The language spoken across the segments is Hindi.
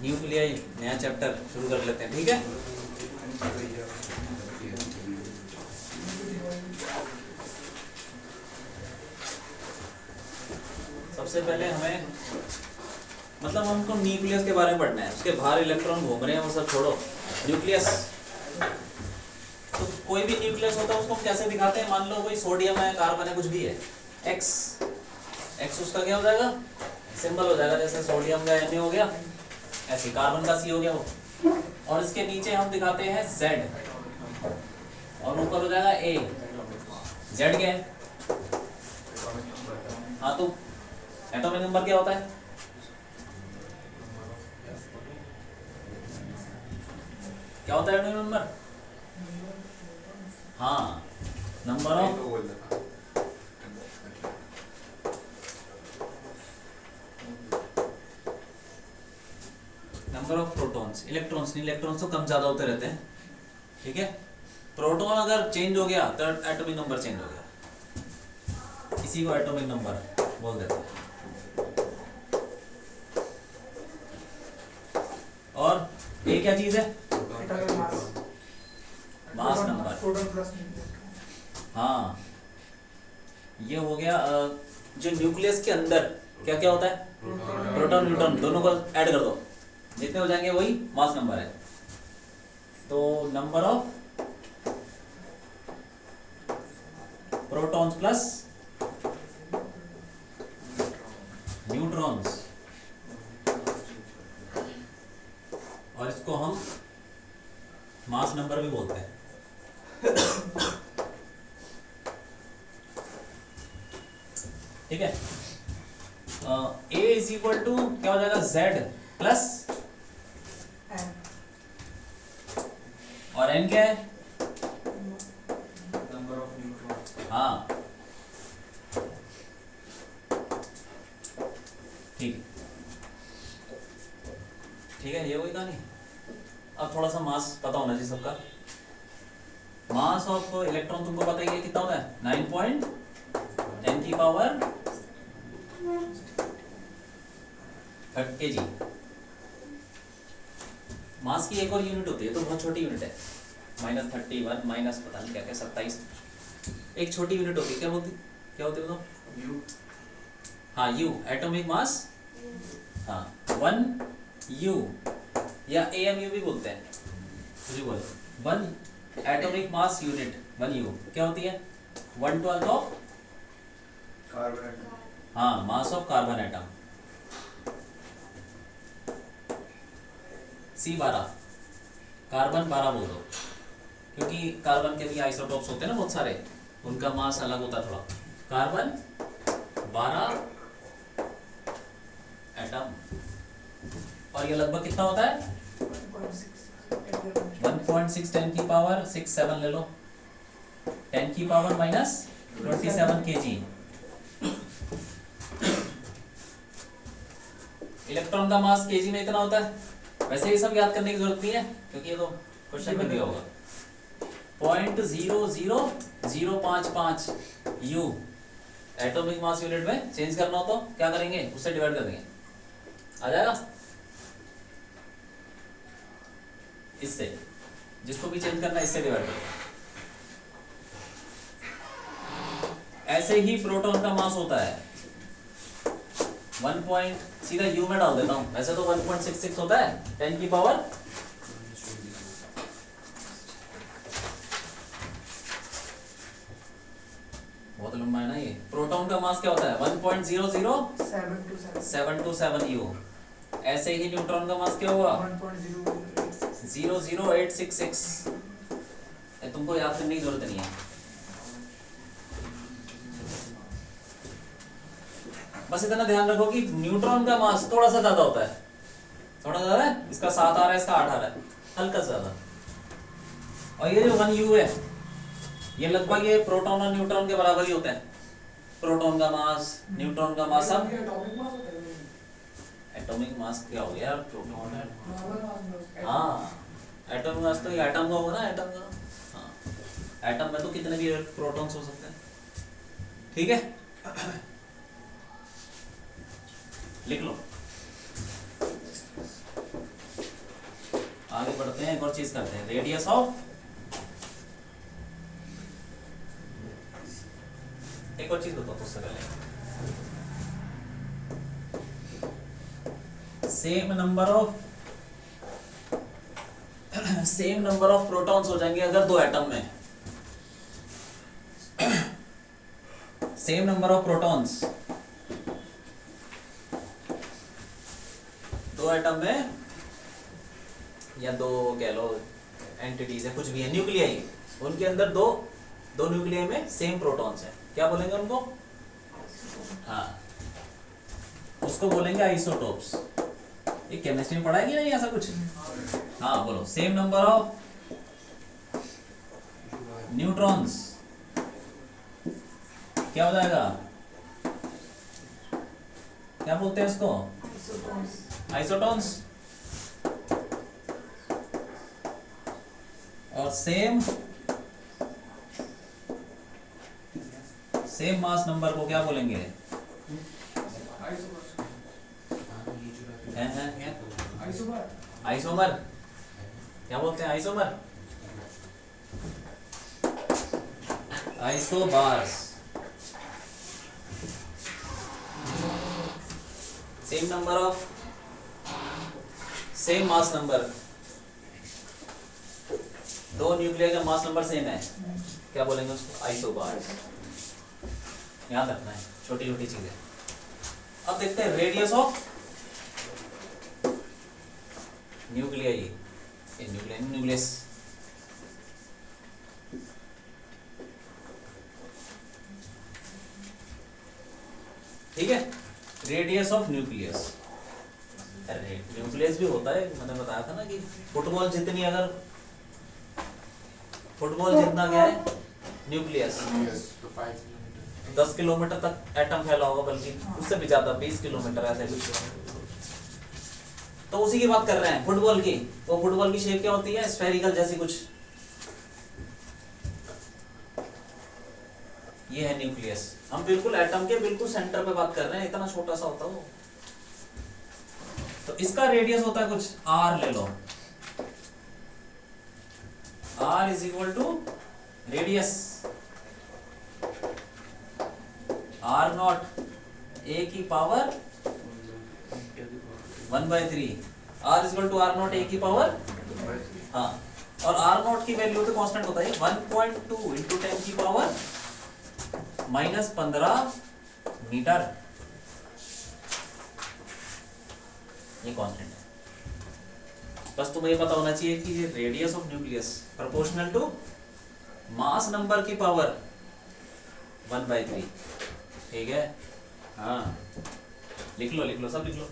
न्यूक्लियाई नया चैप्टर शुरू कर लेते हैं, ठीक है। सबसे पहले हमें मतलब हमको न्यूक्लियस के बारे में पढ़ना है, उसके बाहर इलेक्ट्रॉन घूम रहे हैं वो सब छोड़ो। न्यूक्लियस तो कोई भी न्यूक्लियस होता है उसको हम कैसे दिखाते हैं, मान लो कोई सोडियम है, कार्बन है, कुछ भी है, एक्स एक्स उसका क्या हो जाएगा, सिंबल हो जाएगा, जैसे सोडियम का Na हो गया, ऐसे कार्बन का C हो गया वो, और इसके नीचे हम दिखाते हैं Z और ऊपर हो जाएगा A। Z क्या है? हाँ तो एटॉमिक नंबर क्या होता है? क्या होता है एटॉमिक नंबर? हाँ, number of number of protons, electrons नहीं, इलेक्ट्रॉन्स तो कम ज्यादा होते रहते हैं, ठीक है। प्रोटॉन अगर चेंज हो गया तो एटॉमिक नंबर चेंज हो गया, इसी को एटॉमिक नंबर बोल देते हैं। और ये क्या चीज है? Mass number. हाँ, ये हो गया। जो न्यूक्लियस के अंदर क्या क्या होता है, प्रोटॉन न्यूट्रॉन दोनों को ऐड कर दो, जितने हो जाएंगे वही मास नंबर है। तो number of protons plus neutrons, और इसको हम मास नंबर भी बोलते हैं। ठीक है। A इज इक्वल टू क्या हो जाएगा, Z प्लस और N क्या है, नंबर ऑफ न्यूट्रॉन। हाँ ठीक है, ठीक है, ये वही कहानी। अब थोड़ा सा मास पता होना चाहिए सबका। मास ऑफ इलेक्ट्रॉन तुमको पता ही है कितना होता है, 9.10 की पावर 30 kg। मास की एक और यूनिट होती है, तो बहुत छोटी यूनिट है, -31 माइनस पता नहीं क्या क्या 27, एक छोटी यूनिट होती है, क्या बोलती, क्या होती है बताओ? यू। हाँ, U, एटॉमिक मास। हाँ, 1 U या AMU भी बोलते हैं, मुझे बोलो 1 एटॉमिक मास यूनिट 1 U क्या होती है, 1/12 ऑफ कार्बन एटम। हाँ, mass of carbon atom. C12, carbon 12 बोल दो, क्योंकि कार्बन के भी आइसोटोप्स होते हैं ना बहुत सारे, उनका मास अलग होता है थोड़ा। कार्बन 12 एटम, और ये लगभग कितना होता है, 1.6 10 की पावर 6 7 ले लो, 10 की पावर -27 kg। इलेक्ट्रॉन का मास केजी में इतना होता है। वैसे ये सब याद करने की जरूरत नहीं है, क्योंकि ये तो क्वेश्चन में दिया होगा। 0.00055 U एटॉमिक मास यूनिट में चेंज करना हो तो क्या करेंगे, उससे डिवाइड कर देंगे, आ जाएगा। इससे जिसको भी चेंज करना है इससे डिवाइड करो। ऐसे ही प्रोटॉन का मास होता है 1. सीधा U में डाल देता हूं, वैसे तो 1.66 होता है 10 की पावर बहुत लंबा है ना ये। प्रोटॉन का मास क्या होता है 1.00727 U। ऐसे ही न्यूट्रॉन का मास क्या होगा 00866। तुमको याद करने की जरूरत नहीं है, बस इतना ध्यान रखो कि न्यूट्रॉन का मास थोड़ा सा ज्यादा होता है, थोड़ा ज्यादा है, इसका 7 आ रहा है, इसका 8 आ रहा है, हल्का ज्यादा। और ये जो 1 U है, ये लगभग ये प्रोटॉन और न्यूट्रॉन के बराबर ही होता है। प्रोटॉन का मास, न्यूट्रॉन का मास, सब एटॉमिक मास क्या हो गया, प्रोटॉन है, हाँ एटॉमिक मास तो एटम का होगा ना, एटम का। हाँ, एटम में तो कितने भी प्रोटॉन्स हो सकते हैं, ठीक है। लिख लो। आगे बढ़ते हैं, एक और चीज करते हैं, रेडियस ऑफ, एक और चीज बताओ उससे पहले, सेम नंबर ऑफ प्रोटॉन्स हो जाएंगे अगर दो एटम में, सेम नंबर ऑफ प्रोटॉन्स दो एटम में, या दो कह लो एंटिटीज है, कुछ भी है, न्यूक्लियाई, उनके अंदर दो न्यूक्लियाई में सेम प्रोटॉन्स है, क्या बोलेंगे उनको? हाँ, उसको बोलेंगे आइसोटोप्स। ये केमिस्ट्री में पढ़ा है कि नहीं ऐसा कुछ? हाँ बोलो, सेम नंबर ऑफ न्यूट्रॉन्स क्या हो जाएगा? क्या बोलते हैं इसको? आइसोटोन्स। और सेम मास नंबर को क्या बोलेंगे? आइसोमर। क्या बोलते हैं? Isomer, isobars. Same number of, same mass number, दो न्यूक्लियर का मास नंबर सेम है, क्या बोलेंगे उसको? आइसोबार्स। याद रखना है, छोटी छोटी चीजें। अब देखते हैं रेडियस ऑफ न्यूक्लियाई, न्यूक्लियस। ठीक है, रेडियस ऑफ न्यूक्लियस। न्यूक्लियस भी होता है, मैंने बताया था ना कि फुटबॉल जितना क्या है न्यूक्लियस, 10 किलोमीटर तक एटम फैला होगा, बल्कि उससे भी ज्यादा, 20 किलोमीटर ऐसे कुछ। तो उसी की बात कर रहे हैं, फुटबॉल की। वो फुटबॉल की शेप क्या होती है? स्फेरिकल जैसी कुछ। ये है न्यूक्लियस। हम बिल्कुल एटम के बिल्कुल सेंटर पे बात कर रहे हैं, इतना छोटा सा होता है वो। तो इसका रेडियस होता है कुछ r, ले लो, r is equal to radius r naught a की power 1/3, r is equal to r naught a की पावर, हाँ, और r नॉट की वैल्यू तो कांस्टेंट होता है 1.2 इंटू 10 की पावर -15 मीटर, ये कांस्टेंट है। बस तुम्हें ये पता होना चाहिए कि ये radius of nucleus proportional to mass number की पावर 1/3। ठीक है, हाँ, लिख लो सब लिख लो।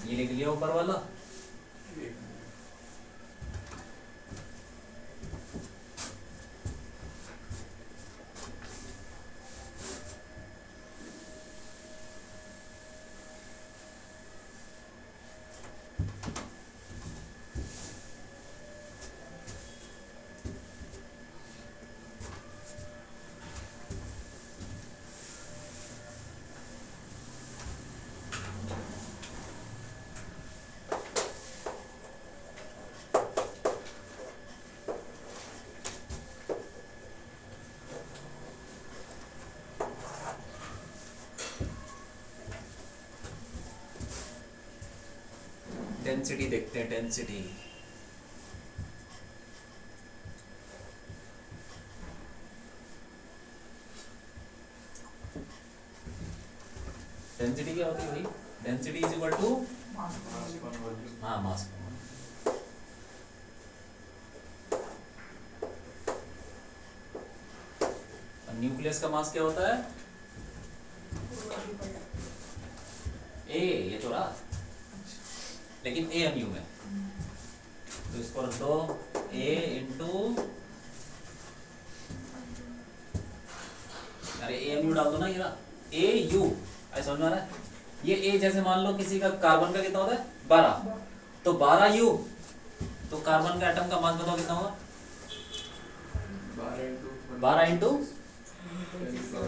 ये लिख लिया ऊपर वाला। डेंसिटी देखते हैं, डेंसिटी। डेंसिटी क्या होती है भाई? डेंसिटी इज इक्वल टू, हाँ, मास। न्यूक्लियस का मास क्या होता है? ए, ये तो रहा लेकिन AMU में। तो इसको रख दो A इंटू, अरे AMU डाल दो ना, ये ना AU, ऐसा समझ में आ रहा है? ये A जैसे मान लो किसी का कार्बन का कितना होता है 12, तो 12U, तो कार्बन का एटम का मास बताओ कितना होगा? 12 इंटू,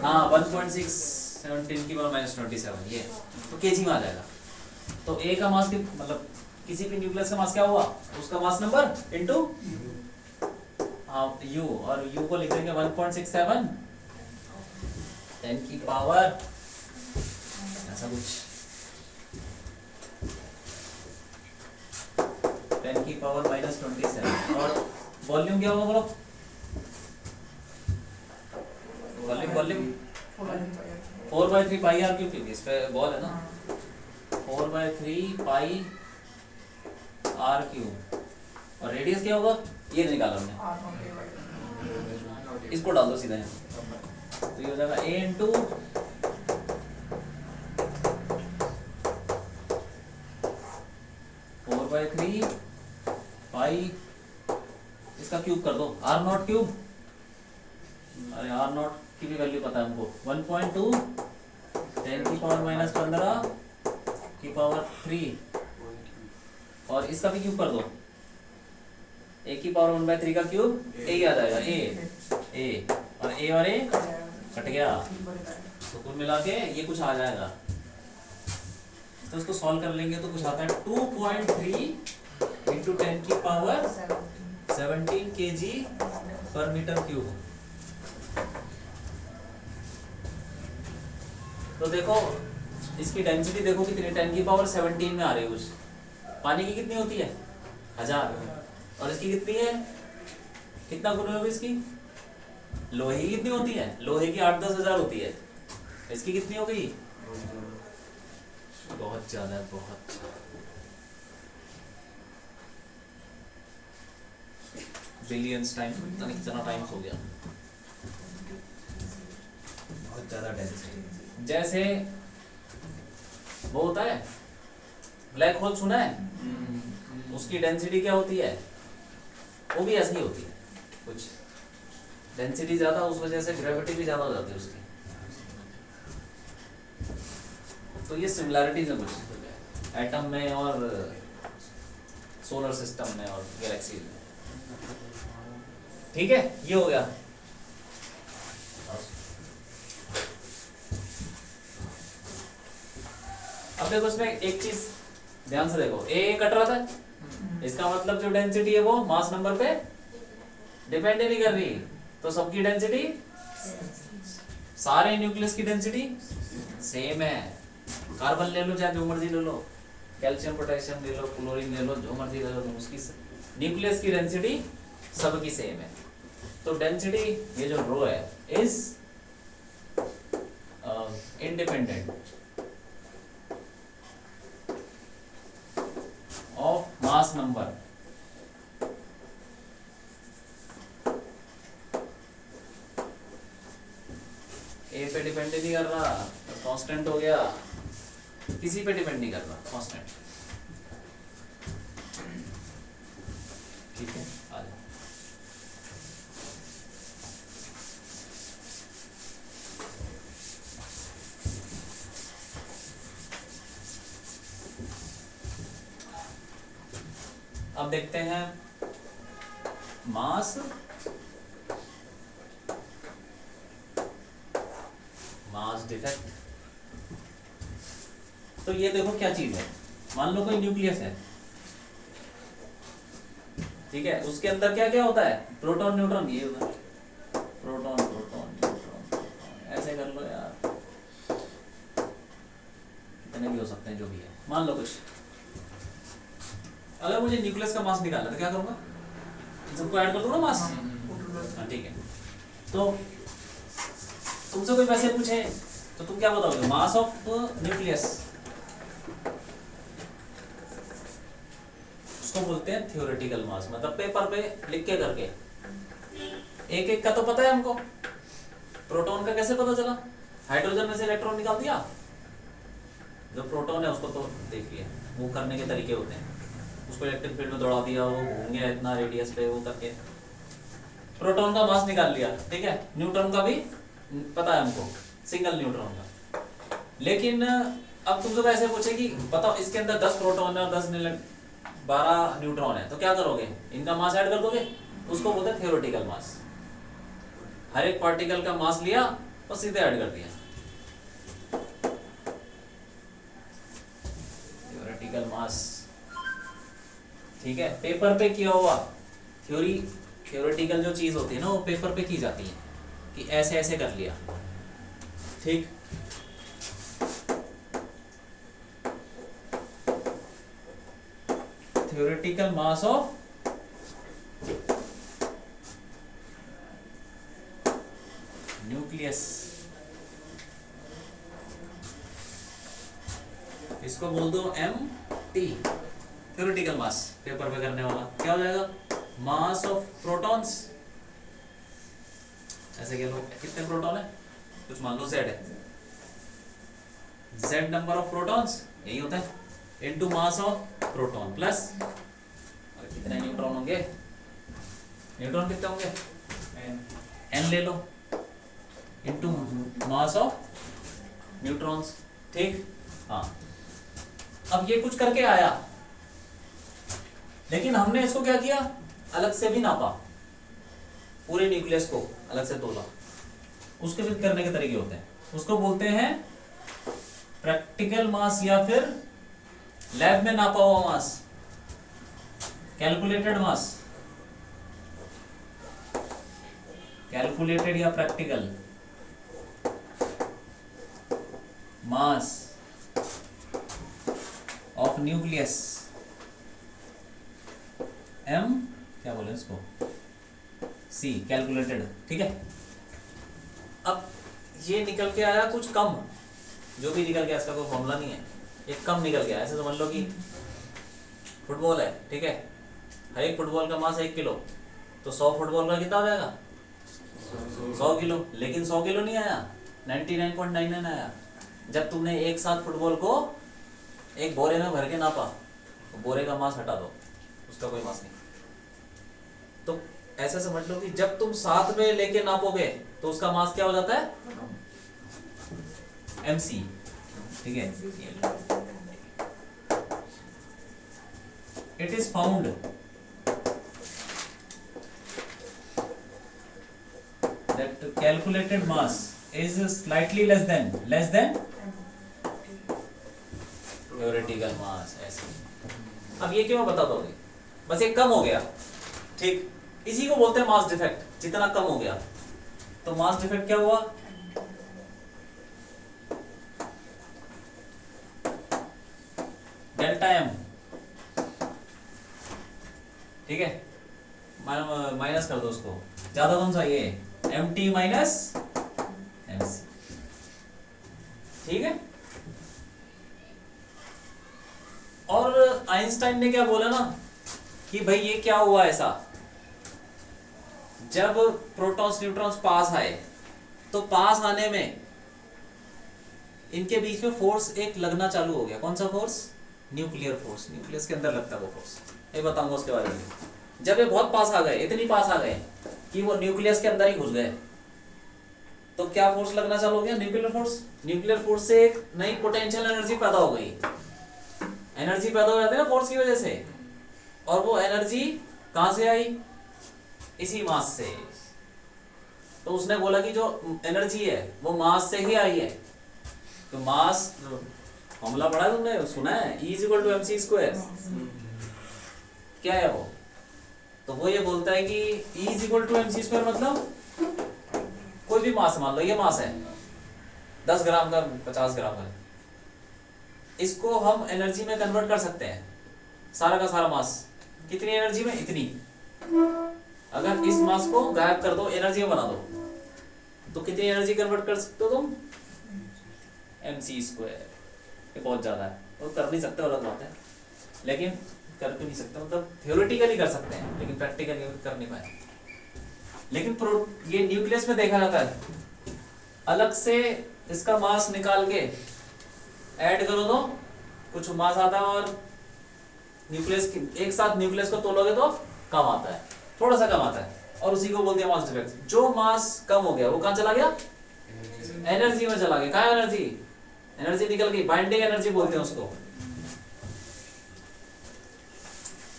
हाँ 1.6 की पावर -27, ये तो केजी में आ जाएगा। तो A का मास मतलब किसी भी न्यूक्लियस का मास क्या हुआ, उसका मास नंबर इंटू हाँ U, और U को लिख देंगे 1.67 10 की पावर ऐसा कुछ 10 की पावर -27। और वॉल्यूम क्या होगा बोलो? वॉल्यूम 4/3 पाई आर क्यूब, इस पे बॉल है ना, 4/3 पाई आर क्यूब। और रेडियस क्या होगा ये निकाला हमने, इसको डाल दो सीधा यहाँ, तो ये हो जाएगा A इंटू 4/3 पाई, इसका क्यूब कर दो R0 क्यूब, अरे R0 की भी वैल्यू पता है हमको 1.2 10 की पावर -15 की पावर 3, और इसका भी क्यूब कर दो, A की पावर 1/3 का क्यूब A आ जाएगा, A और A कट गया, तो कुल मिला के ये कुछ आ जाएगा। तो इसको सॉल्व कर लेंगे तो कुछ आता है 2.3 इंटू 10 की पावर 17 kg पर मीटर क्यूब। तो देखो इसकी डेंसिटी देखो कितनी, 10 की पावर 17 में आ रही है कुछ। पानी की कितनी होती है 1000, और इसकी कितनी है, कितना गुना होगी इसकी, लोहे की कितनी होती है, लोहे की 8-10 हजार होती है, इसकी कितनी हो गई, बहुत ज्यादा है, बहुत बिलियंस टाइम, पता नहीं कितना टाइम्स हो गया, बहुत ज्यादा डेंसिटी। जैसे वो होता है ब्लैक होल, सुना है, उसकी डेंसिटी क्या होती है, वो भी ऐसी होती है कुछ, डेंसिटी ज्यादा, उस वजह से ग्रेविटी भी ज्यादा हो जाती है उसकी। तो ये सिमिलैरिटीज है कुछ एटम में और सोलर सिस्टम में और गैलेक्सी में, ठीक है, ये हो गया। अब देखो इसमें एक चीज ध्यान से देखो, ए कट रहा था, इसका मतलब जो डेंसिटी है वो मास नंबर पे डिपेंड नहीं कर रही, तो सबकी डेंसिटी, सारे न्यूक्लियस की डेंसिटी सेम है। कार्बन ले लो चाहे जो मर्जी ले लो, कैल्शियम पोटेशियम ले लो, क्लोरीन ले लो, जो मर्जी ले लो, तो उसकी न्यूक्लियस की डेंसिटी सबकी सेम है। तो डेंसिटी ये जो रो है is independent of mass number, A पे डिपेंड नहीं कर रहा, कांस्टेंट हो गया, किसी पे डिपेंड नहीं कर रहा, कांस्टेंट, ठीक है, आ जाओ। अब देखते हैं मास डिफेक्ट। तो ये देखो क्या चीज है, मान लो कोई न्यूक्लियस है, ठीक है, उसके अंदर क्या क्या होता है, प्रोटॉन न्यूट्रॉन, ये होता है प्रोटॉन प्रोटॉन न्यूट्रॉन, ऐसे कर लो यार, कितने भी हो सकते हैं जो भी है। मान लो कुछ, अगर मुझे न्यूक्लियस का मास निकालना है तो क्या करूंगा, इन सबको ऐड कर दूंगा मास, हाँ ठीक है। तो तुमसे कोई वैसे पूछे तो तुम क्या बताओगे, मास ऑफ न्यूक्लियस, उसको बोलते हैं थ्योरेटिकल मास, मतलब पेपर पे लिख के करके, एक एक का तो पता है हमको, प्रोटॉन का कैसे पता चला, हाइड्रोजन में से इलेक्ट्रॉन निकाल दिया, जो प्रोटॉन है उसको तो देख लिया, वो करने के तरीके होते हैं, उसको इलेक्ट्रिक फील्ड में दौड़ा दिया, वो घूम गया इतना रेडियस पे, वो करके प्रोटॉन का मास निकाल लिया, ठीक है। न्यूट्रॉन का भी पता है हमको, सिंगल न्यूट्रॉन का। लेकिन अब तुमसे ऐसे पूछे कि बताओ इसके अंदर 10 प्रोटॉन है और 12 न्यूट्रॉन है, तो क्या करोगे, इनका मास ऐड कर दोगे, उसको बोलते हैं थ्योरेटिकल मास। हर एक पार्टिकल का मास लिया और सीधे ऐड कर दिया, थ्योरेटिकल मास, ठीक है। पेपर पे किया हुआ थ्योरेटिकल जो चीज होती है ना, वो पेपर पे की जाती है कि ऐसे ऐसे कर लिया, ठीक। थ्योरेटिकल मास ऑफ न्यूक्लियस, इसको बोल दो MT, थ्योरेटिकल मास पेपर पे करने वाला। क्या हो जाएगा, मास ऑफ प्रोटॉन्स, ऐसे कह लो, कितने प्रोटॉन है, कुछ मान लो Z है, Z नंबर ऑफ प्रोटॉन्स, यही होता है, into mass of proton plus कितने न्यूट्रॉन होंगे, न्यूट्रॉन कितने होंगे, N ले लो, इनटू मास ऑफ न्यूट्रॉन्स, ठीक। हाँ, अब ये कुछ करके आया, लेकिन हमने इसको क्या किया, अलग से भी नापा, पूरे न्यूक्लियस को अलग से तोला। उसके भी करने के तरीके होते हैं, उसको बोलते हैं प्रैक्टिकल मास या फिर लैब में नापा हुआ मास, कैलकुलेटेड मास, कैलकुलेटेड या practical mass of nucleus, M क्या बोले इसको, C कैलकुलेटेड, ठीक है। अब ये निकल के आया कुछ कम, जो भी निकल गया इसका कोई फॉर्मूला नहीं है, एक कम निकल गया। ऐसे समझ लो कि फुटबॉल है, ठीक है, हर एक फुटबॉल का मास 1 किलो, तो 100 फुटबॉल का कितना हो जाएगा, 100 किलो। लेकिन 100 किलो नहीं आया, 99.99 आया। जब तुमने एक साथ फुटबॉल को एक बोरे में भर के नापा, तो बोरे का मास हटा दो, उसका कोई मास नहीं। तो ऐसे समझ लो कि जब तुम साथ में लेके नापोगे तो उसका मास क्या हो जाता है, MC, ठीक है। It is found that calculated mass is slightly less than theoretical mass, ऐसे। अब ये क्यों बता दोगे, बस ये कम हो गया, ठीक, इसी को बोलते हैं मास डिफेक्ट। जितना कम हो गया तो मास डिफेक्ट क्या हुआ, डेल्टा M, ठीक है, माइनस कर दो उसको, ज्यादा कौन सा, ये MT माइनस MC, ठीक है। और आइंस्टाइन ने क्या बोला ना कि भाई ये क्या हुआ ऐसा, जब प्रोटॉन्स न्यूट्रॉन्स पास आए तो पास आने में इनके बीच में फोर्स एक लगना चालू हो गया। कौन सा फोर्स, न्यूक्लियर फोर्स, न्यूक्लियस के अंदर लगता है वो फोर्स, ये बताऊंगा उसके बारे में। जब ये बहुत पास आ गए, इतनी पास आ गए कि वो न्यूक्लियस के अंदर ही घुस गए, तो क्या फोर्स लगना चालू हो गया, न्यूक्लियर फोर्स। न्यूक्लियर फोर्स से एक नई पोटेंशियल एनर्जी पैदा हो गई, एनर्जी पैदा हो जाती है ना फोर्स की वजह से, और वो एनर्जी कहां से आई, इसी मास से। तो उसने बोला कि जो एनर्जी है वो मास से ही आई है। तो मास फॉर्मूला पढ़ा है तुमने, सुना है, E = mc²। क्या है वो, तो वो ये बोलता है कि E = mc² मतलब कोई भी मास, मान लो ये मास है 10 ग्राम का, 50 ग्राम का, इसको हम एनर्जी में कन्वर्ट कर सकते हैं, सारा का सारा मास। कितनी एनर्जी में, इतनी। अगर इस मास को गायब कर दो, एनर्जी में बना दो, तो कितनी एनर्जी कन्वर्ट कर सकते हो तुम, mc²। ये बहुत ज्यादा है, वो कर नहीं सकते, अलग बात है, लेकिन कर भी नहीं सकते, मतलब थ्योरेटिकली कर सकते हैं लेकिन प्रैक्टिकली कर नहीं पाए। लेकिन ये न्यूक्लियस में देखा जाता है, अलग से इसका मास निकाल के ऐड करो तो कुछ मास आता है, और न्यूक्लियस एक साथ न्यूक्लियस को तोलोगे तो कम आता है, थोड़ा सा कम आता है, और उसी को बोलते हैं मास डिफेक्ट। जो मास कम हो गया वो कहां चला गया? एनर्जी में चला गया। कहां है एनर्जी? एनर्जी निकल गई, बाइंडिंग एनर्जी बोलते हैं उसको।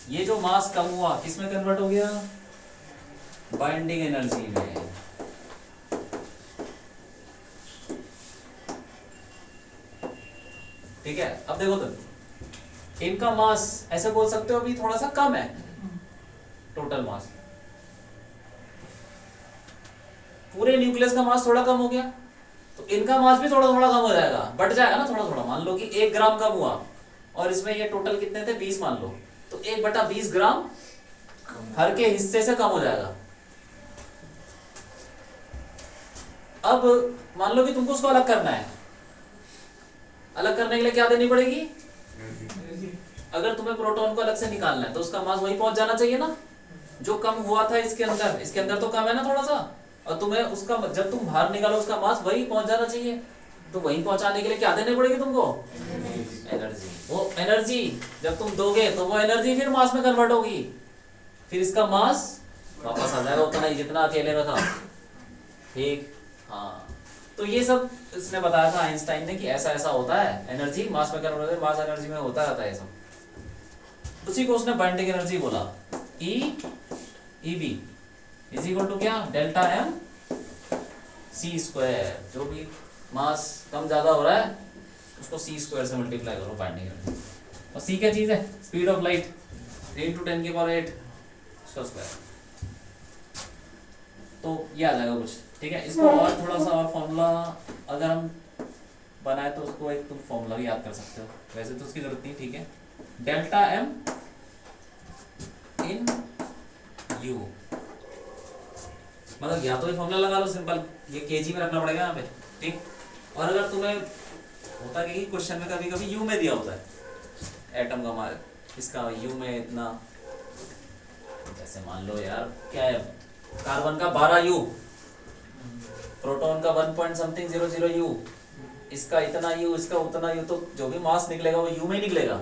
ये जो मास कम हुआ किस में कन्वर्ट हो गया? बाइंडिंग एनर्जी में। ठीक है, अब देखो तो इनका मास ऐसे बोल सकते हो अभी थोड़ा सा कम है, टोटल मास। पूरे न्यूक्लियस का मास थोड़ा कम हो गया, तो इनका मास भी थोड़ा थोड़ा कम हो जाएगा, बढ़ जाएगा ना थोड़ा थोड़ा। मान लो कि 1 ग्राम कम हुआ, और इसमें ये टोटल कितने थे? 20 मान लो, तो 1/20 ग्राम हर के हिस्से से कम हो जाएगा। अब मान लो कि तुमको उसको अलग करना है, अलग करने के लिए क्या देनी पड़ेगी? अगर तुम्हें प्रोटॉन को अलग से निकालना है तो उसका मास वहीं पहुंच जाना चाहिए ना, जो कम हुआ था इसके अंदर तो कम है ना थोड़ा सा, और तुम्हें उसका जब तुम बाहर निकालो उसका मास वही पहुंच जाना चाहिए। तो वहीं पहुंचाने के लिए क्या देने पड़ेगी तुमको? एनर्जी। वो एनर्जी जब तुम दोगे तो वो एनर्जी फिर मास में कन्वर्ट होगी, फिर इसका मास वापस आ जाएगा उतना ही जितना अकेले में था। ठीक, हाँ। तो ये सब इसने बताया था आइंस्टाइन ने कि ऐसा ऐसा होता है, एनर्जी मास में कन्वर्ट होती है, मास एनर्जी में होता रहता है ये सब। उसी को उसने बाइंडिंग एनर्जी बोला। E इज इक्वल टू क्या? Delta M C square. जो भी मास कम ज्यादा हो रहा है उसको सी स्क्वायर से मल्टीप्लाई करो, बाइंडिंग एनर्जी। और सी क्या चीज है? स्पीड ऑफ लाइट 3 × 10⁸ उसका स्क्वायर। तो ये आ जाएगा कुछ। ठीक है, इसको और थोड़ा सा और फॉर्मूला अगर हम बनाए तो उसको एक तुम फॉर्मूला भी याद कर सकते हो, वैसे तो उसकी जरूरत नहीं। ठीक है, डेल्टा एम इन यू, मतलब या तो ये फॉर्मूला लगा लो सिंपल, ये केजी में रखना पड़ेगा यहाँ पे। ठीक, और अगर तुम्हें होता कि क्वेश्चन में कभी कभी यू में दिया होता है एटम का मास, इसका यू में इतना, जैसे मान लो यार क्या है, कार्बन का 12 यू, प्रोटॉन का 1.00 यू, इसका इतना यू, इसका उतना यू, तो जो भी मास निकलेगा वो यू में ही निकलेगा।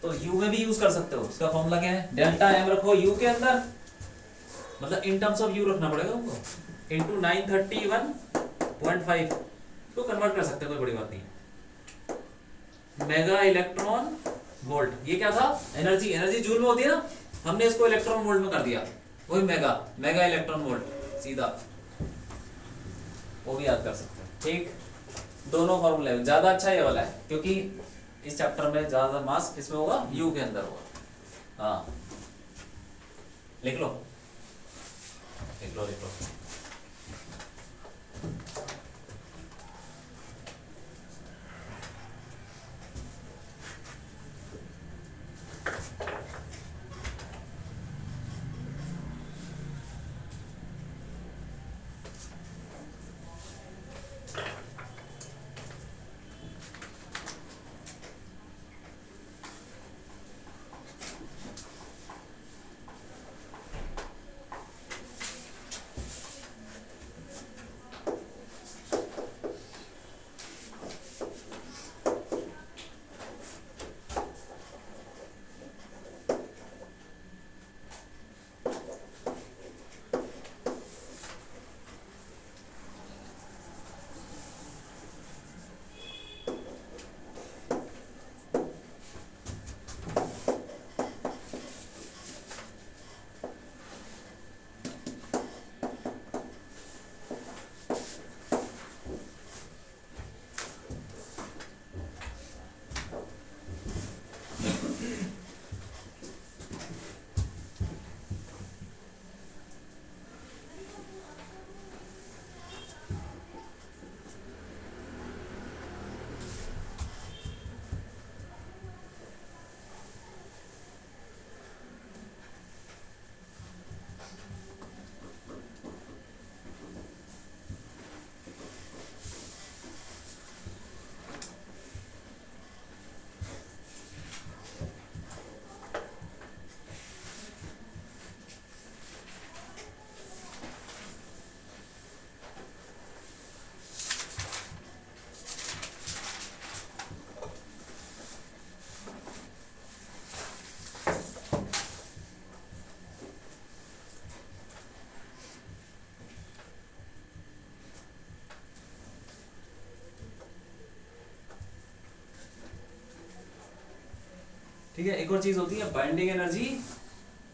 तो यू में भी यूज कर सकते हो। इसका फॉर्मूला क्या है? डेल्टा एम रखो यू के अंदर, मतलब इन टर्म्स ऑफ यू रखना पड़ेगा तुमको, इनटू 931.5 तो कन्वर्ट कर सकते हो, कोई बड़ी बात नहीं। मेगा इलेक्ट्रॉन वोल्ट, ये क्या था? एनर्जी। एनर्जी जूल में होती है ना, हमने इसको इलेक्ट्रॉन वोल्ट में कर दिया, वही मेगा इलेक्ट्रॉन वोल्ट सीधा, वो भी याद कर सकते हो। ठीक, दोनों फॉर्मूले ज्यादा अच्छा ये वाला है, क्योंकि इस चैप्टर में ज्यादा मास किसमें होगा? यू के अंदर होगा। हाँ, लिख लो लिख लो लिख लो। ठीक है, एक और चीज होती है बाइंडिंग एनर्जी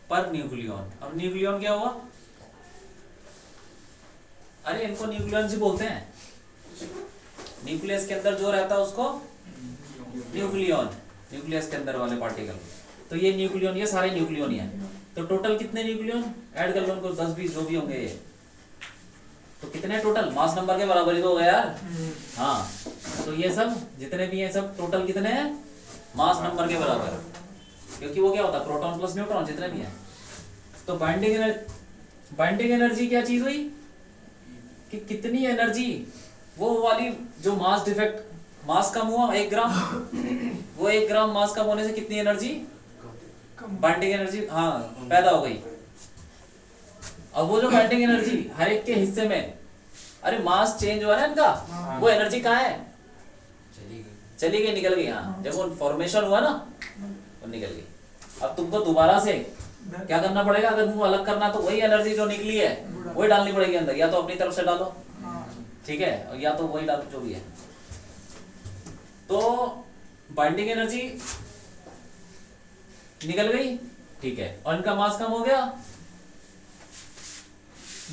पर न्यूक्लियन। अब न्यूक्लियन क्या हुआ? अरे इनको न्यूक्लियन ही बोलते हैं। न्यूक्लियस के अंदर जो रहता है उसको न्यूक्लियन, न्यूक्लियस के अंदर वाले पार्टिकल। तो ये न्यूक्लियन, ये सारे न्यूक्लियन ही हैं। तो टोटल कितने न्यूक्लियन ऐड कर लो उनको, 10-20 जो भी होंगे ये, तो कितने टोटल? मास नंबर के बराबर ही तो हो गया यार। हाँ, तो ये सब जितने भी हैं सब टोटल कितने हैं? मास नंबर के बराबर, क्योंकि वो क्या होता है प्रोटॉन प्लस न्यूट्रॉन जितने भी हैं। तो बाइंडिंग एनर्जी क्या चीज हुई कि कितनी एनर्जी, वो वाली जो मास डिफेक्ट, मास कम हुआ 1 ग्राम, वो 1 ग्राम मास कम होने से कितनी एनर्जी, बाइंडिंग एनर्जी हाँ पैदा हो गई। अब वो जो बाइंडिंग एनर्जी हर एक के हिस्से में, अरे मास चेंज हुआ ना इनका, वो एनर्जी कहाँ है? चली गई, निकल गई। हाँ, जब वो फॉर्मेशन हुआ ना वो निकल गई। अब तुमको दोबारा से क्या करना पड़ेगा? अगर तुमको अलग करना तो वही एनर्जी जो निकली है वही डालनी पड़ेगी अंदर, या तो अपनी तरफ से डालो, ठीक है, और या तो वही डालो जो भी है। तो बाइंडिंग एनर्जी निकल गई, ठीक है, और इनका मास कम हो गया।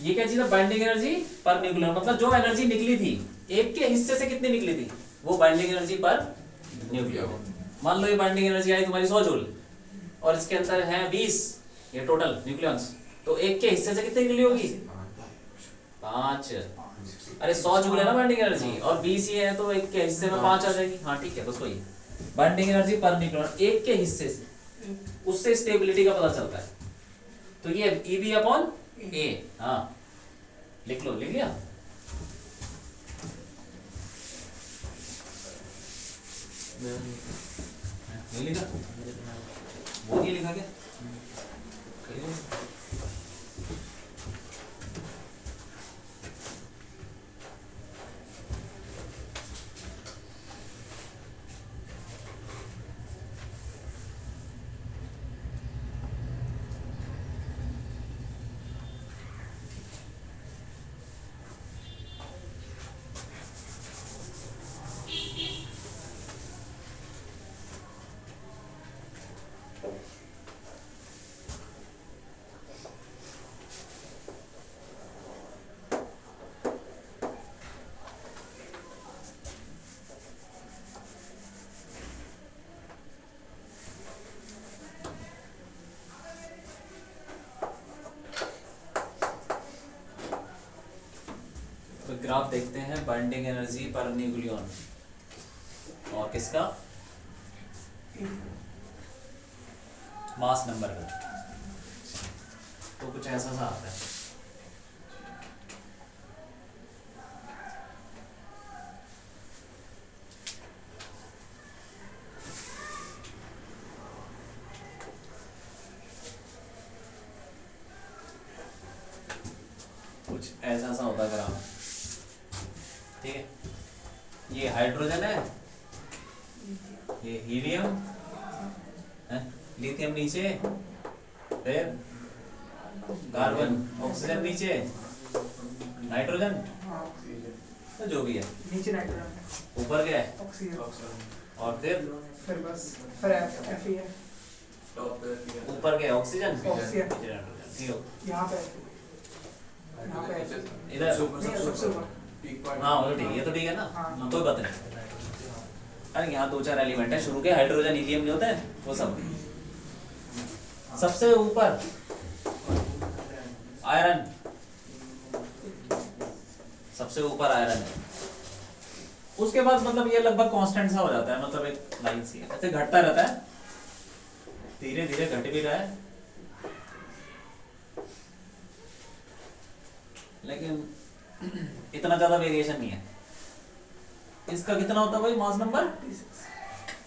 ये क्या चीज है? बाइंडिंग एनर्जी पर न्यूक्लियन, मतलब जो एनर्जी निकली थी एक के हिस्से से कितनी निकली थी, वो बाइंडिंग एनर्जी पर न्यूक्लियन। मान लो ये बाइंडिंग एनर्जी आई तुम्हारी 100 जूल, और इसके अंदर है 20 ये टोटल न्यूक्लियंस, तो एक के हिस्से से कितनी निकली होगी? 5। अरे 100 जूल है ना बाइंडिंग एनर्जी, और 20 ये है, तो एक के हिस्से में 5 आ जाएगी। हाँ ठीक है, बस वही बाइंडिंग एनर्जी पर न्यूक्लियन, एक के हिस्से से, उससे स्टेबिलिटी का पता चलता है। तो ये EB अपॉन A, हाँ लिख लो, लिख लिया। नहीं लिखा? वो नहीं लिखा क्या? ग्राफ देखते हैं बाइंडिंग एनर्जी पर न्यूक्लियन और किसका, मास नंबर का। तो कुछ ऐसा सा आता है। कुछ ऐसा सा होता है ग्राफ, ठीक है। ये हाइड्रोजन है, ये हीलियम है, लिथियम नीचे, फिर कार्बन, ऑक्सीजन नीचे, नाइट्रोजन, तो जो भी है नीचे नाइट्रोजन, ऊपर क्या है ऑक्सीजन, और फिर बस फिर F ही है, ऊपर क्या है ऑक्सीजन, ऑक्सीजन, नीचे नाइट्रोजन, ठीक हो। यहाँ पे इधर नहीं, सबसे ऊपर, हाँ वो तो ठीक है, ये तो ठीक है ना, हाँ। कोई बात नहीं। अरे यहाँ 2-4 एलिमेंट है शुरू के, हाइड्रोजन हीलियम जो होते हैं वो सब। सबसे ऊपर आयरन, सबसे ऊपर आयरन है। उसके बाद मतलब ये लगभग कांस्टेंट सा हो जाता है, मतलब एक लाइन सी है, ऐसे घटता रहता है, धीरे धीरे घट भी रहा है, लेकिन इतना ज्यादा वेरिएशन नहीं है। इसका कितना होता है भाई मास नंबर?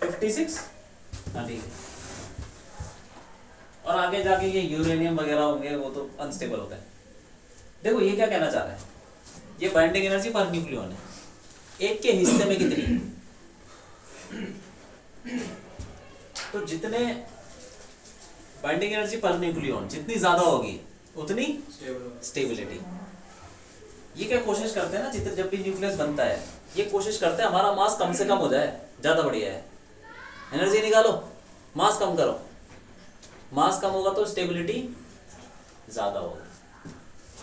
56। हाँ ठीक है। और आगे जाके ये यूरेनियम वगैरह होंगे, वो तो अनस्टेबल होता है। देखो ये क्या कहना चाह रहा है, ये बाइंडिंग एनर्जी पर न्यूक्लियन है, एक के हिस्से में कितनी, तो जितने बाइंडिंग एनर्जी पर न्यूक्लियन जितनी ज्यादा होगी उतनी स्टेबिलिटी। ये क्या कोशिश करते हैं ना, जितने जब भी न्यूक्लियस बनता है ये कोशिश करते हैं हमारा मास कम से कम हो जाए, ज्यादा बढ़िया है, एनर्जी निकालो, मास कम करो, मास कम होगा तो स्टेबिलिटी ज्यादा होगा।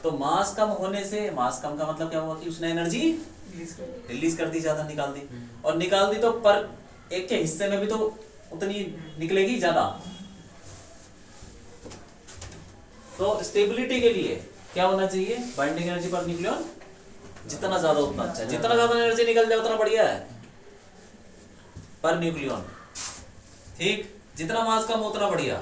तो मास कम होने से, मास कम का मतलब क्या हुआ कि उसने एनर्जी Release कर रिलीज कर दी, ज्यादा निकाल दी, और निकाल दी तो पर एक के हिस्से में भी तो उतनी निकलेगी ज्यादा। तो स्टेबिलिटी के लिए क्या होना चाहिए, बाइंडिंग एनर्जी पर न्यूक्लियन जितना ज्यादा उतना अच्छा है, जितना ज्यादा एनर्जी निकल जाए उतना बढ़िया है पर न्यूक्लियन, ठीक, जितना मास कम उतना बढ़िया।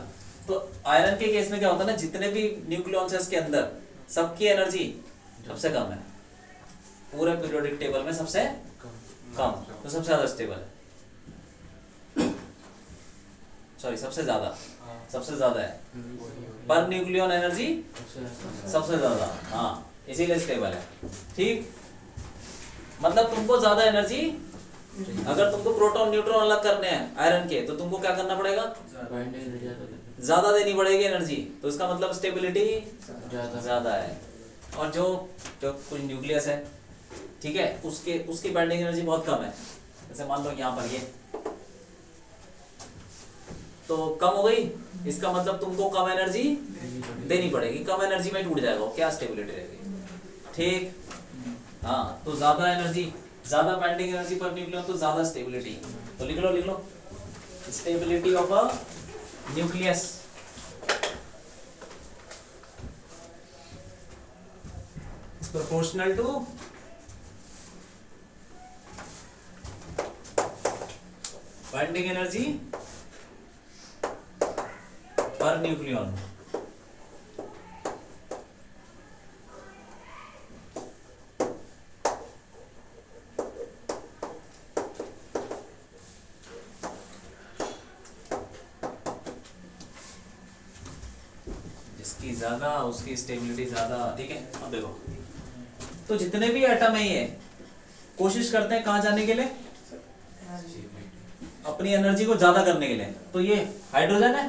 तो आयरन के केस में क्या होता है ना, जितने भी न्यूक्लियॉन्स है इसके अंदर सबकी एनर्जी सबसे कम है, पूरे पीरियोडिक टेबल में सबसे कम, तो सबसे ज्यादा स्टेबल है, सॉरी सबसे ज्यादा है पर न्यूक्लियन एनर्जी सबसे ज्यादा, हाँ इसीलिए स्टेबल है, ठीक। मतलब तुमको ज्यादा एनर्जी, अगर तुमको प्रोटॉन न्यूट्रॉन अलग करने हैं आयरन के, तो तुमको क्या करना पड़ेगा, ज्यादा देनी पड़ेगी एनर्जी, तो इसका मतलब स्टेबिलिटी ज्यादा है। और जो कोई न्यूक्लियस है, ठीक है, उसकी बाइंडिंग एनर्जी बहुत कम है, जैसे मान लो यहाँ पर ये तो कम हो गई, इसका मतलब तुमको कम एनर्जी देनी पड़ेगी, कम एनर्जी में टूट जाएगा, क्या स्टेबिलिटी रहेगी, ठीक। हाँ तो ज्यादा एनर्जी, ज्यादा बाइंडिंग एनर्जी पर न्यूक्लियन तो ज्यादा स्टेबिलिटी, तो लिख लो stability of a nucleus is proportional to binding energy per nucleon। जिसकी ज्यादा उसकी स्टेबिलिटी ज्यादा, ठीक है। अब देखो तो जितने भी एटम है ये कोशिश करते हैं कहाँ जाने के लिए, अपनी एनर्जी को ज्यादा करने के लिए। तो ये हाइड्रोजन है,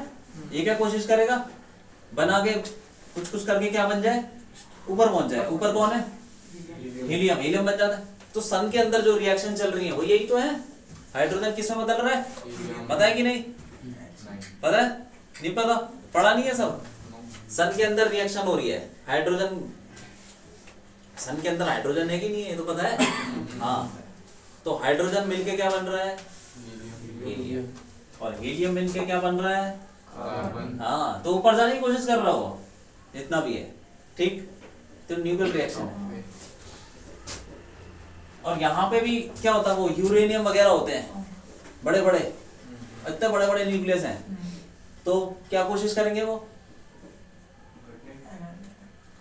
ये क्या कोशिश करेगा, बना के कुछ करके क्या बन जाए, ऊपर पहुंच जाए। ऊपर कौन है, हीलियम, हीलियम बन जाता है। तो सन के अंदर जो रिएक्शन चल रही है वो यही तो है, हाइड्रोजन किस में बदल रहा है, पता है कि नहीं, पता है, नहीं पता, पढ़ा नहीं है सब। सन के अंदर रिएक्शन हो रही है, हाइड्रोजन, सन के अंदर हाइड्रोजन है कि नहीं है ये तो पता है, हाँ। तो हाइड्रोजन मिलके क्या बन रहा है, हीलियम, और हीलियम मिलके क्या बन रहा है, कार्बन। हाँ तो ऊपर जाने की कोशिश कर रहा हो जितना भी है, ठीक। तो न्यूक्लियर रिएक्शन है। और यहाँ पे भी क्या होता है, वो यूरेनियम वगैरह होते हैं, बड़े बड़े, इतने बड़े बड़े न्यूक्लियस हैं, तो क्या कोशिश करेंगे वो,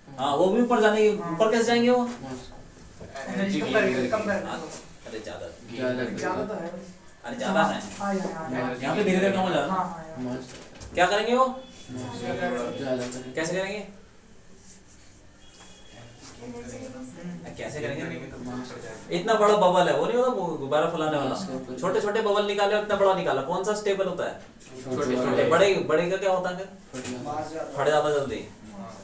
हाँ वो भी ऊपर जाने की, ऊपर कैसे जाएंगे वो, एनर्जी कम करेगा, अरे ज्यादा तो है, अरे ज्यादा है, हाँ यहाँ पे धीरे धीरे कम हो जाता है। क्या करेंगे वो, कैसे करेंगे, कैसे करेंगे, इतना बड़ा बबल है, वो नहीं होता वो गुब्बारा फैलाने वाला, छोटे छोटे बबल निकाले, इतना बड़ा निकाला, कौन सा स्टेबल होता है, छोटे, बड़े बड़े का क्या होता है, फट जाता जल्दी।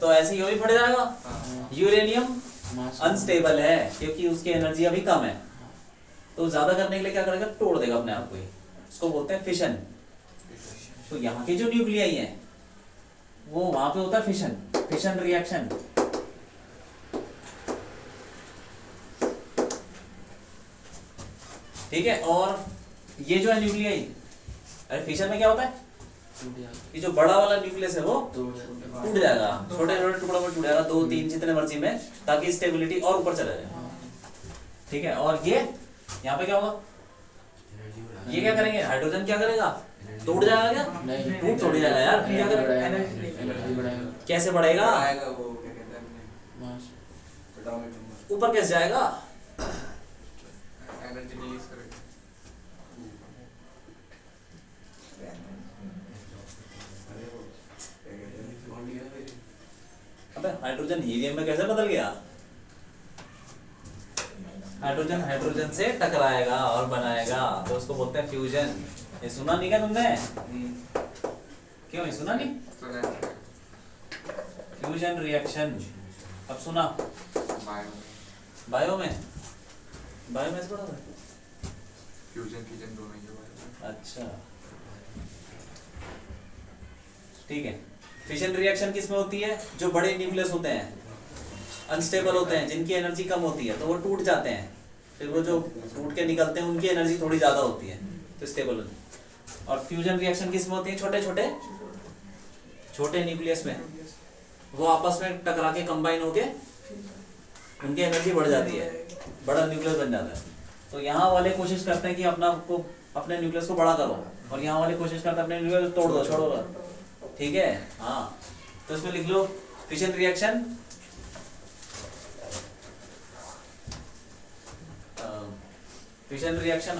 तो ऐसे ही भी फट जाएगा। यूरेनियम अनस्टेबल है क्योंकि उसकी एनर्जी अभी कम है, तो ज्यादा करने के लिए क्या करेगा, तोड़ देगा अपने आप को, इसको बोलते हैं फिशन। तो यहाँ के जो न्यूक्लियाई हैं वो वहां पे होता है फिशन, फिशन रिएक्शन। ठीक है, और ये जो है न्यूक्लियाई, अरे फिशन में क्या होता है, ये जो बड़ा वाला न्यूक्लियस है वो टूट जाएगा, छोटे छोटे टुकड़ों में टूट जाएगा, 2 3 जितने मर्जी में, ताकि स्टेबिलिटी और ऊपर चले जाए। ठीक है, और ये यहाँ पे क्या होगा, ये क्या करेंगे, हाइड्रोजन क्या करेगा, टूट जाएगा क्या, टूट थोड़ी जाएगा यार, क्या करेगा, कैसे बढ़ेगा, ऊपर कैसे जाएगा, अबे हाइड्रोजन हीलियम में कैसे बदल गया, हाइड्रोजन हाइड्रोजन से टकराएगा और बनाएगा, तो उसको बोलते हैं फ्यूजन। ये सुना नहीं क्या तुमने, क्यों नहीं सुना, नहीं, फ्यूजन रिएक्शन अब सुना, बायो में, बायो में से पढ़ा था, फ्यूजन फ्यूजन दोनों ही है। अच्छा ठीक है। फिशन रिएक्शन किस में होती है? जो बड़े न्यूक्लियस होते हैं अनस्टेबल होते हैं, जिनकी एनर्जी कम होती है तो वो टूट जाते हैं, फिर वो जो टूट के निकलते हैं उनकी एनर्जी थोड़ी ज्यादा होती है तो स्टेबल होती है। और फ्यूजन रिएक्शन किस में होती है? छोटे छोटे छोटे न्यूक्लियस में, वो आपस में टकरा के कंबाइन होके उनकी एनर्जी बढ़ जाती है, बड़ा न्यूक्लियस बन जाता है। तो यहाँ वाले कोशिश करते हैं कि अपने न्यूक्लियस को बड़ा करो, और यहाँ वाले कोशिश करते हैं अपने न्यूक्लियस तोड़ दो, छोड़ो, ठीक है। हाँ, तो इसमें लिख लो fission reaction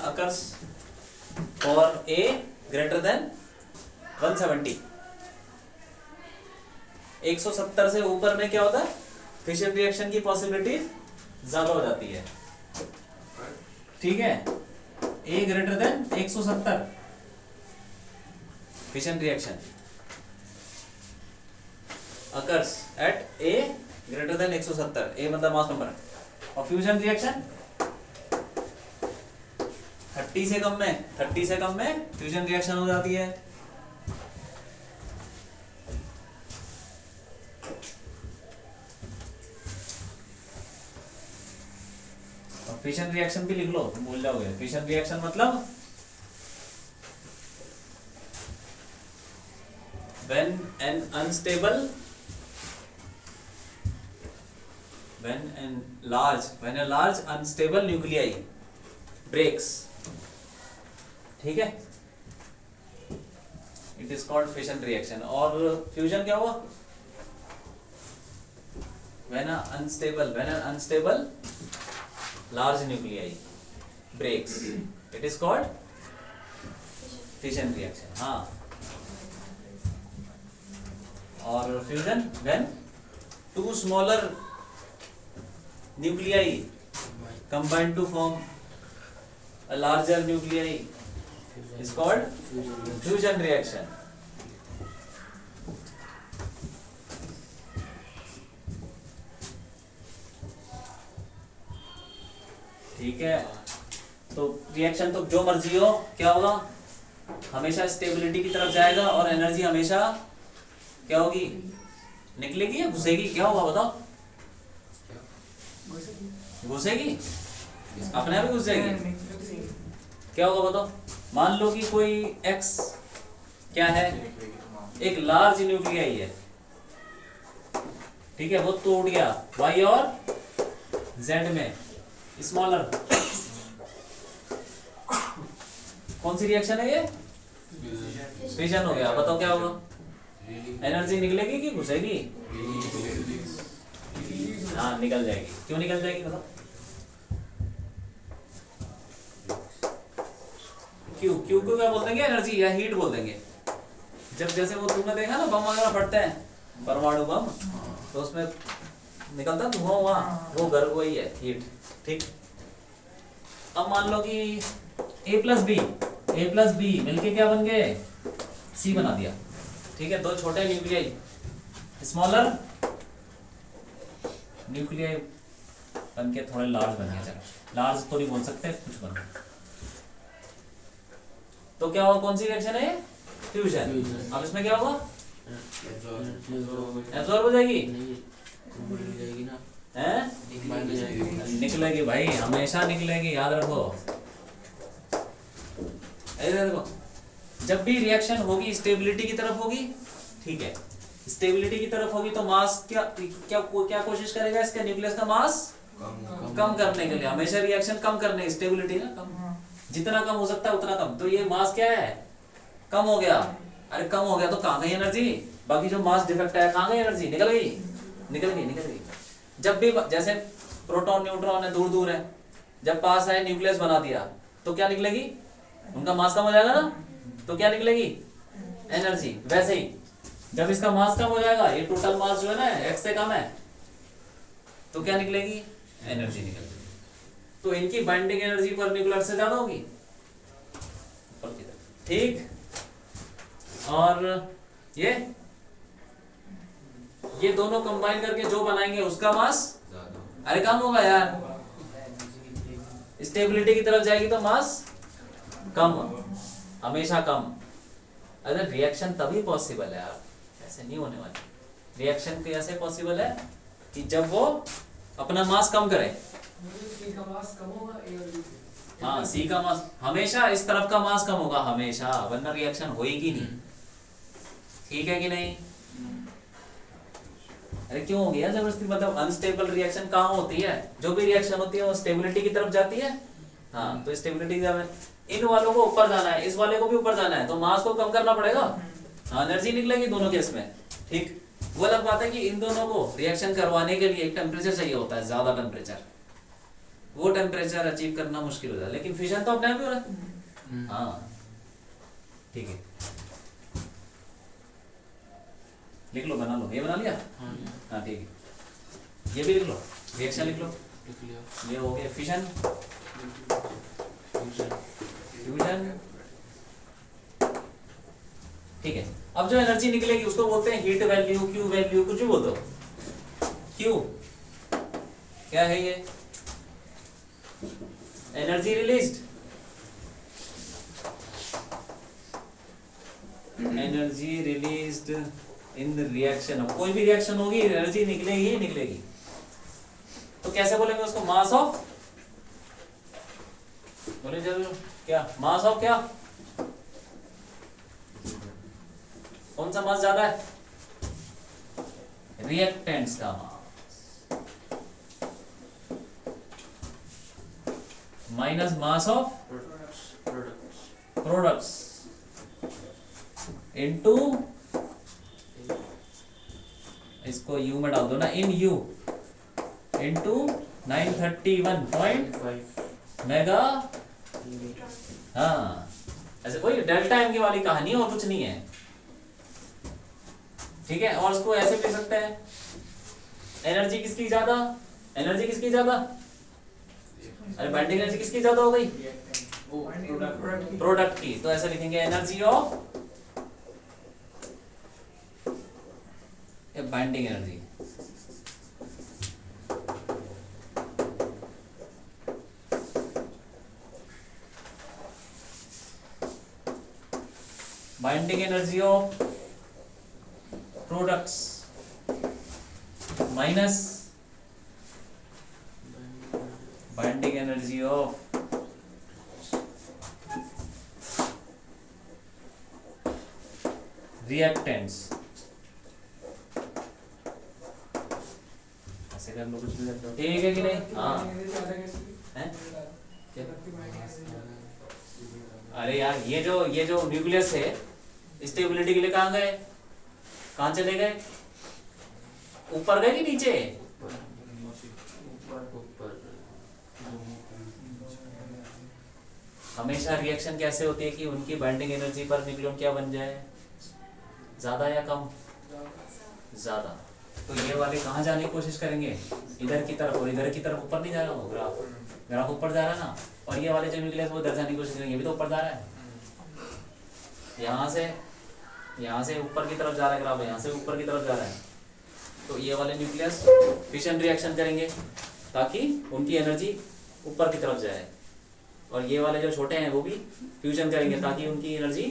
occurs for A greater than 170। 170 से ऊपर में क्या होता है? फिशन रिएक्शन की पॉसिबिलिटी ज्यादा हो जाती है, ठीक है। A greater than 170 fission reaction occurs at A greater than 170। A मतलब मास नंबर, और फ्यूजन रिएक्शन 30 से कम में फ्यूजन रिएक्शन हो जाती है। और फिशन रिएक्शन भी लिख लो, भूल जाओगे। फिशन रिएक्शन मतलब when a large unstable nuclei breaks, ठीक है, it is called fission reaction. और फ्यूजन क्या हुआ? when an unstable large nuclei breaks, it is called fission reaction। हाँ, और fusion when two smaller nuclei combine to form a larger nuclei is called fusion reaction। ठीक है, तो रिएक्शन तो जो मर्जी हो, क्या होगा? हमेशा स्टेबिलिटी की तरफ जाएगा, और एनर्जी हमेशा क्या होगी? निकलेगी या घुसेगी? क्या होगा बताओ? घुसेगी, अपने आप ही घुस जाएगी। क्या होगा बताओ? मान लो कि कोई X क्या है, एक लार्ज न्यूक्लियाई है, ठीक है, वो टूट गया Y और Z में स्मॉलर। कौन सी रिएक्शन है ये? फिशन हो गया। बताओ क्या होगा? एनर्जी निकलेगी कि घुसेगी? हाँ, निकल जाएगी। क्यों निकल जाएगी बताओ? क्यों क्या बोल देंगे? एनर्जी या हीट बोल देंगे। जब जैसे वो तुमने देखा ना बम वगैरह फटते हैं, परमाणु बम, तो उसमें निकलता धुआं, वहाँ वो गर्म वही है, हीट, ठीक। अब मान लो कि A प्लस बी मिलके क्या बन गए? C बना दिया, ठीक है। दो छोटे न्यूक्लियाई, स्मॉलर न्यूक्लियाई बन के थोड़े लार्ज बन गए। चलो, लार्ज तो नहीं बोल सकते, कुछ बन गए। तो क्या होगा? कौन सी रिएक्शन है? फ्यूजन। अब इसमें क्या होगा? एब्जॉर्ब हो जाएगी ना, हैं? निकलेगी भाई, हमेशा निकलेगी, याद रखो। ऐसे देखो, जब भी रिएक्शन होगी स्टेबिलिटी की तरफ होगी, ठीक है, स्टेबिलिटी की तरफ होगी तो मास क्या कोशिश करेगा? इसके न्यूक्लियस का मास कम करने के लिए। हमेशा रिएक्शन कम करने, स्टेबिलिटी ना कम, जितना कम हो सकता है उतना कम। तो ये मास क्या है? कम हो गया। अरे कम हो गया तो कहाँ गई एनर्जी? बाकी जो मास डिफेक्ट है, कहाँ गई एनर्जी? निकल गई। जब भी जैसे प्रोटॉन न्यूट्रॉन है, दूर दूर है, जब पास आए न्यूक्लियस बना दिया तो क्या निकलेगी? उनका मास कम हो जाएगा ना, तो क्या निकलेगी? एनर्जी। वैसे ही जब इसका मास कम हो जाएगा, ये टोटल मास जो है ना x से कम है, तो क्या निकलेगी? एनर्जी निकलेगी। तो इनकी बाइंडिंग एनर्जी पर न्यूक्लियर से ज्यादा होगी, ठीक। और ये दोनों कंबाइन करके जो बनाएंगे उसका मास अरे कम होगा यार। स्टेबिलिटी की तरफ जाएगी तो मास कम, हमेशा कम। अगर रिएक्शन तभी पॉसिबल है यार ऐसे नहीं होने वाली। रिएक्शन कैसे पॉसिबल है कि जब वो अपना मास कम करे। C का मास कम होगा A और B से। हाँ, सी का मास हमेशा इस तरफ का मास कम होगा हमेशा, वरना रिएक्शन होएगी नहीं। ठीक है कि नहीं? अरे क्यों हो गया जबरदस्ती? मतलब अनस्टेबल रिएक्शन कहाँ होती है? जो भी रिएक्शन होती है वो स्टेबिलिटी की तरफ जाती है। हाँ, तो स्टेबिलिटी इन वालों को ऊपर जाना है, इस वाले को भी ऊपर जाना है, तो मास को कम करना पड़ेगा। हाँ, एनर्जी निकलेगी दोनों केस में। ठीक, वो अलग बात है कि इन दोनों को रिएक्शन करवाने के लिए एक टेम्परेचर चाहिए होता है, ज्यादा टेम्परेचर। वो टेम्परेचर अचीव करना मुश्किल होता है, लेकिन फिशन तो अपने आप ही हो रहा है। हाँ ठीक है, लिख लो, बना लो। ये बना लिया? हाँ ठीक है, ये भी लिख लो, रिएक्शन लिख लो। ये हो गया फिशन, फ्यूजन। ठीक है, अब जो एनर्जी निकलेगी उसको बोलते हैं हीट वैल्यू, क्यू वैल्यू, कुछ भी बोल दो। क्यू क्या है? ये energy released, energy released in the reaction. अब कोई भी रिएक्शन होगी एनर्जी निकलेगी ही निकलेगी। तो कैसे बोलेंगे उसको? मास ऑफ, बोले जरूर क्या? मास ऑफ क्या? कौन सा मास ज्यादा है? रिएक्टेंट्स का mass minus mass of products into, इसको यू में डाल दो ना, इन यू इनटू 931.5 मेगा। हाँ, ऐसे कोई डेल्टा एम की वाली कहानी और कुछ नहीं है। ठीक है, और उसको ऐसे भी सकते हैं, एनर्जी किसकी ज्यादा? एनर्जी किसकी ज्यादा? अरे बाइंडिंग एनर्जी किसकी ज्यादा हो गई? प्रोडक्ट की। तो ऐसे लिखेंगे energy of binding energy. Binding energy of products minus binding energy of reactants. ऐसे कर लो, कुछ भी कर लो। ठीक है कि नहीं? हाँ हैं? अरे यार, ये जो न्यूक्लियस है स्टेबिलिटी के लिए कहाँ गए? कहाँ चले गए? ऊपर गए कि नीचे? हमेशा रिएक्शन कैसे होती है कि उनकी बाइंडिंग एनर्जी पर न्यूक्लियन क्या बन जाए? ज्यादा या कम? ज्यादा। तो ये वाले कहाँ जाने की कोशिश करेंगे? इधर की तरफ, और इधर की तरफ ऊपर नहीं जा रहा हो ग्राफ, ग्राफ ऊपर जा रहा है ना। और ये वाले जो न्यूक्लियस वो इधर जाने की कोशिश करेंगे, ये भी तो ऊपर जा रहा है। यहाँ से ऊपर की तरफ जा रहा है ग्राफ, यहाँ से ऊपर की तरफ जा रहा है। तो ये वाले न्यूक्लियस फिशन रिएक्शन करेंगे ताकि उनकी एनर्जी ऊपर की तरफ जाए, और ये वाले जो छोटे हैं वो भी फ्यूजन करेंगे ताकि उनकी एनर्जी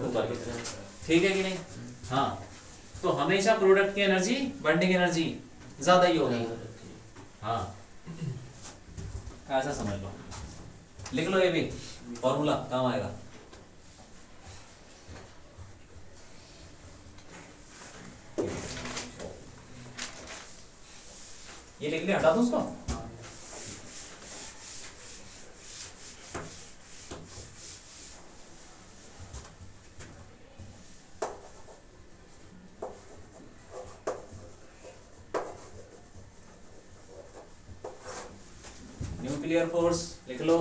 ऊपर की तरफ। ठीक है कि नहीं? हाँ, तो हमेशा प्रोडक्ट की एनर्जी, बाइंडिंग एनर्जी ज्यादा ही होगी। हाँ, ऐसा समझ लो, लिख लो, ये भी फॉर्मूला काम आएगा। ये लिख लिया, हटा दो उसको। न्यूक्लियर फोर्स लिख लो।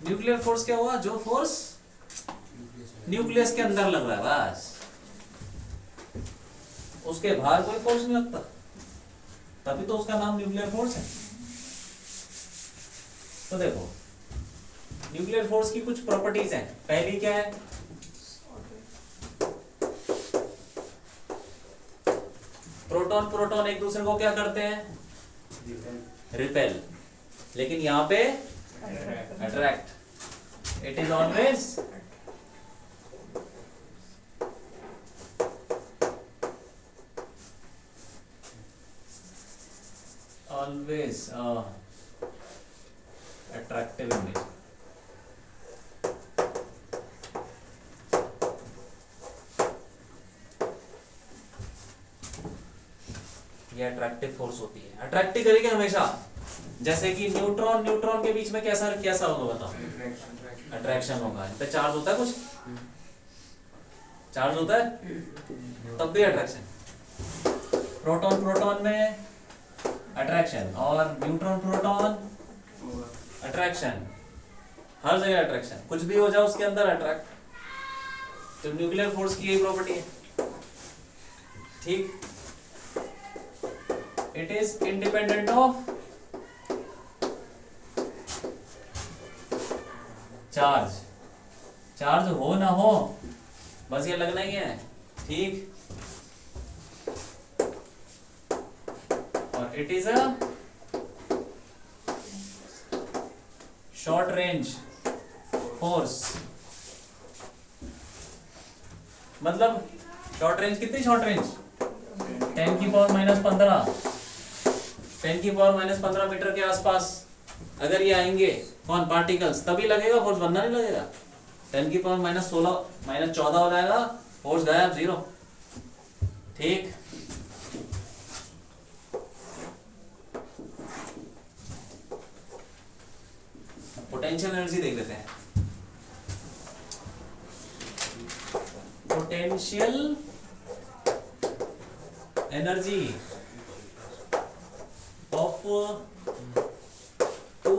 न्यूक्लियर फोर्स क्या हुआ? जो फोर्स न्यूक्लियस के अंदर लग रहा है बस, उसके बाहर कोई फोर्स नहीं लगता, तभी तो उसका नाम न्यूक्लियर फोर्स है। तो देखो, न्यूक्लियर फोर्स की कुछ प्रॉपर्टीज हैं। पहली क्या है? प्रोटॉन प्रोटॉन एक दूसरे को क्या करते हैं? रिपेल। लेकिन यहाँ पे attract. It is always always attractive image. ये अट्रैक्टिव फोर्स होती है, अट्रैक्टिव करेगी हमेशा। जैसे कि न्यूट्रॉन न्यूट्रॉन के बीच में कैसा कैसा होगा बताओ? अट्रैक्शन होगा। इन पे चार्ज होता है, कुछ चार्ज होता है, तब भी अट्रैक्शन। प्रोटॉन प्रोटॉन में अट्रैक्शन, और न्यूट्रॉन प्रोटॉन अट्रैक्शन, हर जगह अट्रैक्शन। कुछ भी हो जाए उसके अंदर अट्रैक्ट। तो न्यूक्लियर फोर्स की यही प्रॉपर्टी है, ठीक। It is independent of charge. Charge हो ना हो, बस ये लगना ही है, ठीक। और it is a short range force. मतलब शॉर्ट रेंज, कितनी शॉर्ट रेंज? 10 की पावर -15, 10 की पावर -15 मीटर के आसपास अगर ये आएंगे कौन, पार्टिकल्स, तभी लगेगा फोर्स, वरना नहीं लगेगा। 10 की पावर -16 -14 हो जाएगा, फोर्स गायब, जीरो, ठीक। पोटेंशियल एनर्जी देख लेते हैं। पोटेंशियल एनर्जी ऑफ टू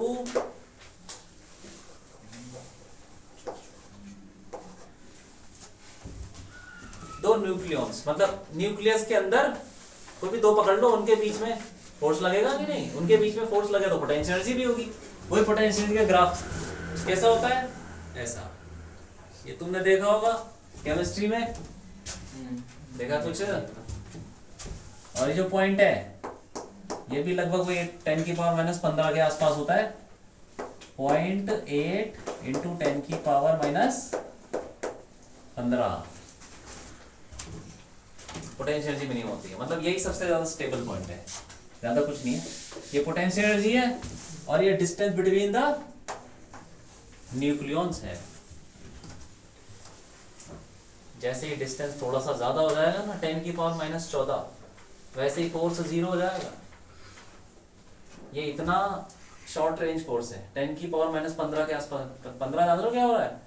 दो न्यूक्लियॉन्स, मतलब न्यूक्लियस के अंदर कोई भी दो पकड़ लो, उनके बीच में फोर्स लगेगा कि नहीं? उनके बीच में फोर्स लगे तो पोटेंशियल एनर्जी भी होगी। वही पोटेंशियल एनर्जी का ग्राफ कैसा होता है? ऐसा। ये तुमने देखा होगा केमिस्ट्री में, देखा कुछ? और ये जो पॉइंट है ये भी लगभग वही 10 की पावर -15 के आसपास होता है। 0.8 इंटू 10 की पावर -15 पोटेंशियल एनर्जी मिनिमम होती है। मतलब यही सबसे ज्यादा स्टेबल पॉइंट है, ज्यादा कुछ नहीं है। ये पोटेंशियल एनर्जी है, और ये डिस्टेंस बिटवीन द न्यूक्लियॉन्स है। जैसे ही डिस्टेंस थोड़ा सा ज्यादा हो जाएगा ना, 10 की पावर -14, वैसे ही फोर्स 0 हो जाएगा। ये इतना शॉर्ट रेंज फोर्स है, 10 की पावर -15 के आसपास। 15 जान लो क्या हो रहा है?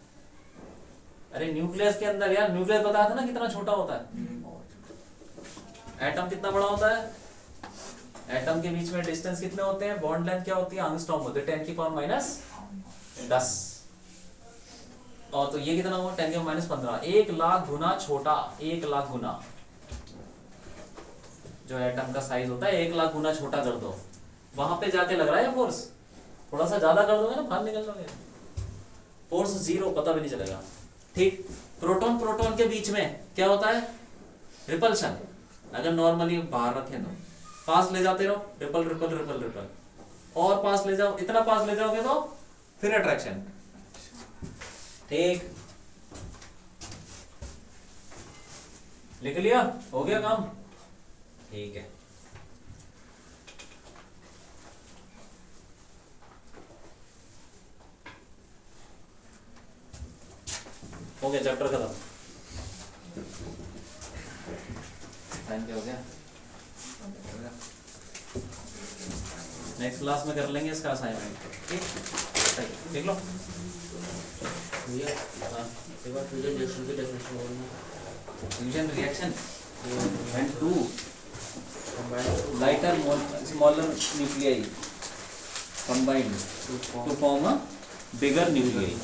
अरे न्यूक्लियस के अंदर यार, न्यूक्लियस पता था ना कितना छोटा होता है। एटम कितना बड़ा होता है? एटम के बीच में डिस्टेंस कितने होते हैं? बॉन्ड लेंथ क्या होती है? एंगस्ट्रॉम होते हैं, 10 की पावर -10। और तो ये कितना हुआ? 10 की पावर -15, 1 लाख गुना छोटा, 1 लाख गुना। जो एटम का साइज होता है 1 लाख गुना छोटा कर दो, वहां पे जाके लग रहा है फोर्स। थोड़ा सा ज्यादा कर दोगे ना, बाहर निकल जाओगे, फोर्स 0, पता भी नहीं चलेगा, ठीक। प्रोटॉन प्रोटॉन के बीच में क्या होता है? रिपल्शन। अगर नॉर्मली बाहर रखें तो पास ले जाते रहो, रिपल रिपल रिपल रिपल, और पास ले जाओ, इतना पास ले जाओगे तो फिर अट्रैक्शन, ठीक। लिख लिया? हो गया काम, ठीक है। हो गया चैप्टर खत्म। टाइम क्या हो गया? नेक्स्ट क्लास में कर लेंगे इसका असाइनमेंट, ठीक। देख लो भैया, एक बार फ्यूजन रिएक्शन की डेफिनेशन बोलना। Fusion reaction and two lighter smaller nuclei combined to form a bigger nuclei.